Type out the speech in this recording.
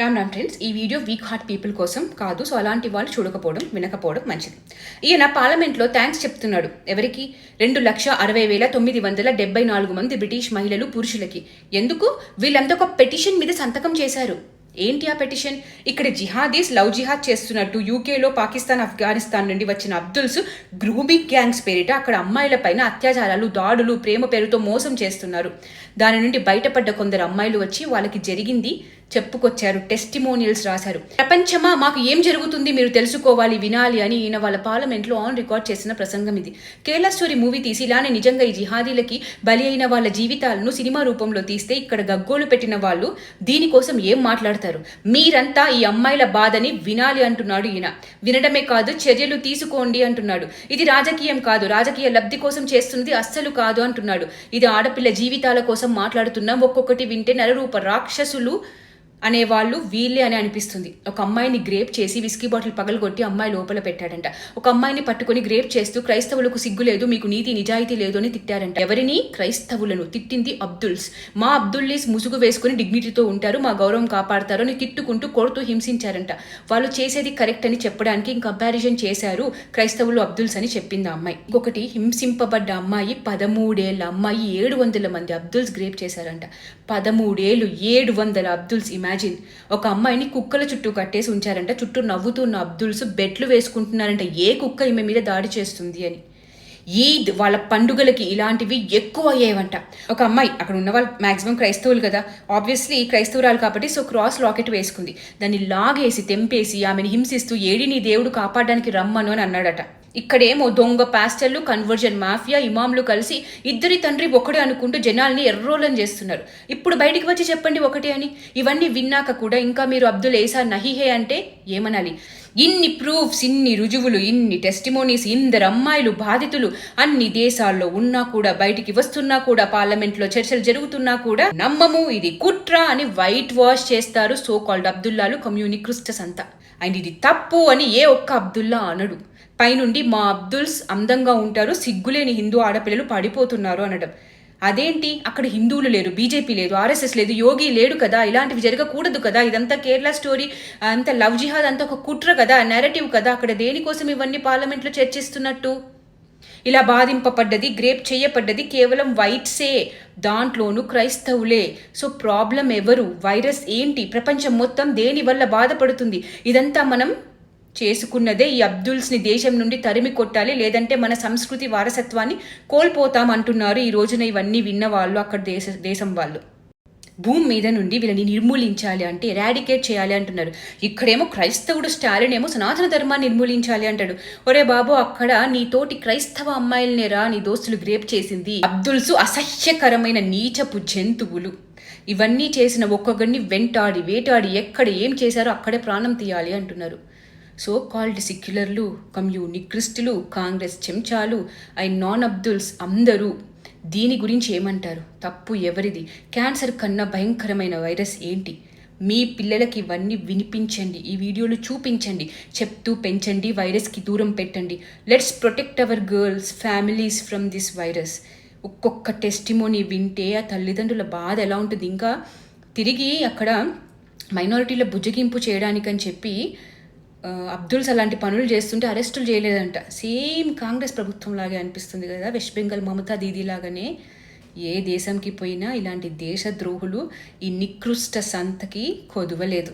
Ram Ram friends, ఈ video weak heart people కోసం కాదు. సో అలాంటి వాళ్ళు చూడకపోవడం వినకపోవడం మంచిది. ఈయన పార్లమెంట్లో థ్యాంక్స్ చెప్తున్నాడు. ఎవరికి? 2,60,974 మంది బ్రిటిష్ మహిళలు పురుషులకి. ఎందుకు? వీళ్ళంతా ఒక పెటిషన్ మీద సంతకం చేశారు. ఏంటి ఆ పెటిషన్? ఇక్కడ జిహాదీస్ లవ్ జిహాద్ చేస్తున్నట్టు యూకేలో పాకిస్తాన్, ఆఫ్ఘనిస్తాన్ నుండి వచ్చిన అబ్దుల్స్ గ్రూబిక్ గ్యాంగ్స్ పేరిట అక్కడ అమ్మాయిల పైన అత్యాచారాలు, దాడులు, ప్రేమ పేరుతో మోసం చేస్తున్నారు. దాని నుండి బయటపడ్డ కొందరు అమ్మాయిలు వచ్చి వాళ్ళకి జరిగింది చెప్పుకొచ్చారు, టెస్టిమోనియల్స్ రాశారు. ప్రపంచమా, మాకు ఏం జరుగుతుంది మీరు తెలుసుకోవాలి, వినాలి అని ఈయన వాళ్ళ పార్లమెంట్లో ఆన్ రికార్డ్ చేసిన ప్రసంగం ఇది. కేరళ స్టోరీ మూవీ తీసి ఇలానే నిజంగా ఈ జిహాదీలకి బలి అయిన వాళ్ళ జీవితాలను సినిమా రూపంలో తీస్తే ఇక్కడ గగ్గోలు పెట్టిన వాళ్ళు దీనికోసం ఏం మాట్లాడతారు? మీరంతా ఈ అమ్మాయిల బాధని వినాలి అంటున్నాడు ఈయన. వినడమే కాదు, చర్యలు తీసుకోండి అంటున్నాడు. ఇది రాజకీయం కాదు, రాజకీయ లబ్ధి కోసం చేస్తున్నది అస్సలు కాదు అంటున్నాడు. ఇది ఆడపిల్ల జీవితాల కోసం మాట్లాడుతున్నాం. ఒక్కొక్కటి వింటే నరరూప రాక్షసులు అనేవాళ్ళు వీళ్ళే అని అనిపిస్తుంది. ఒక అమ్మాయిని గ్రేప్ చేసి విస్కీ బాటిల్ పగలగొట్టి అమ్మాయి లోపల పెట్టాడంట. ఒక అమ్మాయిని పట్టుకొని గ్రేప్ చేస్తూ క్రైస్తవులకు సిగ్గు లేదు, మీకు నీతి నిజాయితీ లేదు అని తిట్టారంట. ఎవరిని? క్రైస్తవులను. తిట్టింది అబ్దుల్స్. మా అబ్దుల్లీస్ ముసుగు వేసుకుని డిగ్నిటీతో ఉంటారు, మా గౌరవం కాపాడతారు అని తిట్టుకుంటూ కొడుతూ హింసించారంట. వాళ్ళు చేసేది కరెక్ట్ అని చెప్పడానికి కంపారిజన్ చేశారు క్రైస్తవులు అబ్దుల్స్ అని చెప్పింది ఆ అమ్మాయి. ఇంకొకటి, హింసింపబడ్డ అమ్మాయి 13 ఏళ్ల అమ్మాయి 700 మంది అబ్దుల్స్ గ్రేప్ చేశారంట. 13 ఏళ్ళు, 700 అబ్దుల్స్. ఇమాజిన్. ఒక అమ్మాయిని కుక్కల చుట్టూ కట్టేసి ఉంచారంట. చుట్టూ నవ్వుతున్న అబ్దుల్స్ బెట్లు వేసుకుంటున్నారంట, ఏ కుక్క ఈమె మీద దాడి చేస్తుంది అని. ఈద్ వాళ్ళ పండుగలకి ఇలాంటివి ఎక్కువ అయ్యేవంట. ఒక అమ్మాయి, అక్కడ ఉన్న వాళ్ళు మ్యాక్సిమం క్రైస్తవులు కదా, ఆబ్వియస్లీ క్రైస్తవురాలు కాబట్టి సో క్రాస్ లాకెట్ వేసుకుంది. దాన్ని లాగేసి తెంపేసి ఆమెను హింసిస్తూ ఏడి నీ దేవుడు కాపాడడానికి రమ్మను అని అన్నాడట. ఇక్కడేమో దొంగ పాస్టర్లు, కన్వర్జన్ మాఫియా, ఇమాంలు కలిసి ఇద్దరి తండ్రి ఒకటే అనుకుంటూ జనాల్ని ఎర్రోలని చేస్తున్నారు. ఇప్పుడు బయటికి వచ్చి చెప్పండి ఒకటే అని. ఇవన్నీ విన్నాక కూడా ఇంకా మీరు అబ్దుల్ ఏసా నహీహే అంటే ఏమనాలి? ఇన్ని ప్రూఫ్స్, ఇన్ని రుజువులు, ఇన్ని టెస్టిమోనీస్, ఇందరు అమ్మాయిలు బాధితులు అన్ని దేశాల్లో ఉన్నా కూడా, బయటికి వస్తున్నా కూడా, పార్లమెంట్లో చర్చలు జరుగుతున్నా కూడా నమ్మము, ఇది కుట్ర అని వైట్ వాష్ చేస్తారు సో కాల్డ్ అబ్దుల్లాలు, కమ్యూనిక్రిస్టస్ అంతా. అండ్ ఇది తప్పు అని ఏ ఒక్క అబ్దుల్లా అనడు. పైనుండి మా అబ్దుల్స్ అందంగా ఉంటారు, సిగ్గులేని హిందూ ఆడపిల్లలు పడిపోతున్నారు అనడం. అదేంటి? అక్కడ హిందువులు లేరు, బీజేపీ లేదు, ఆర్ఎస్ఎస్ లేదు, యోగి లేడు కదా, ఇలాంటివి జరగకూడదు కదా, ఇదంతా కేరళ స్టోరీ, అంత లవ్ జిహాద్ అంతా ఒక కుట్ర కదా, నెరేటివ్ కదా, అక్కడ దేనికోసం ఇవన్నీ పార్లమెంట్లో చర్చిస్తున్నట్టు? ఇలా బాధింపబడ్డది, గ్రేప్ చేయబడ్డది కేవలం వైట్సే, దాంట్లోనూ క్రైస్తవులే. సో ప్రాబ్లం ఎవరు? వైరస్ ఏంటి? ప్రపంచం మొత్తం దేని వల్ల బాధపడుతుంది? ఇదంతా మనం చేసుకున్నదే. ఈ అబ్దుల్స్ని దేశం నుండి తరిమి కొట్టాలి, లేదంటే మన సంస్కృతి వారసత్వాన్ని కోల్పోతాం అంటున్నారు ఈ రోజున ఇవన్నీ విన్న వాళ్ళు, అక్కడ దేశం వాళ్ళు. భూమి మీద నుండి వీళ్ళని నిర్మూలించాలి అంటే ఎరాడికేట్ చేయాలి అంటున్నారు. ఇక్కడేమో క్రైస్తవుడు స్టాలిన్ ఏమో సనాతన ధర్మాన్ని నిర్మూలించాలి అంటాడు. ఒరే బాబు, అక్కడ నీతోటి క్రైస్తవ అమ్మాయిలనేరా నీ దోస్తులు గ్రేప్ చేసింది. అబ్దుల్స్ అసహ్యకరమైన నీచపు జంతువులు. ఇవన్నీ చేసిన ఒక్కొక్కరిని వెంటాడి వేటాడి ఎక్కడ ఏం చేశారో అక్కడే ప్రాణం తీయాలి అంటున్నారు. సో కాల్డ్ సెక్యులర్లు, కమ్యూనిక్రిస్టులు, కాంగ్రెస్ చెంచాలు, నాన్ అబ్దుల్స్ అందరూ దీని గురించి ఏమంటారు? తప్పు ఎవరిది? క్యాన్సర్ కన్నా భయంకరమైన వైరస్ ఏంటి? మీ పిల్లలకి ఇవన్నీ వినిపించండి, ఈ వీడియోలు చూపించండి, చెప్తూ పెంచండి, వైరస్కి దూరం పెట్టండి. Let's protect our girls, families from this virus. ఒక్కొక్క టెస్టిమోనీ వింటే ఆ తల్లిదండ్రుల బాధ ఎలా ఉంటుంది. ఇంకా తిరిగి అక్కడ మైనారిటీల బుజ్జగింపు చేయడానికని చెప్పి అబ్దుల్స్ అలాంటి పనులు చేస్తుంటే అరెస్టులు చేయలేదంట. సేమ్ కాంగ్రెస్ ప్రభుత్వం లాగే అనిపిస్తుంది కదా, వెస్ట్ బెంగాల్ మమతా దీదీ లాగానే. ఏ దేశంకి పోయినా ఇలాంటి దేశద్రోహులు ఈ నికృష్ట సంతకి కొదవలేదు.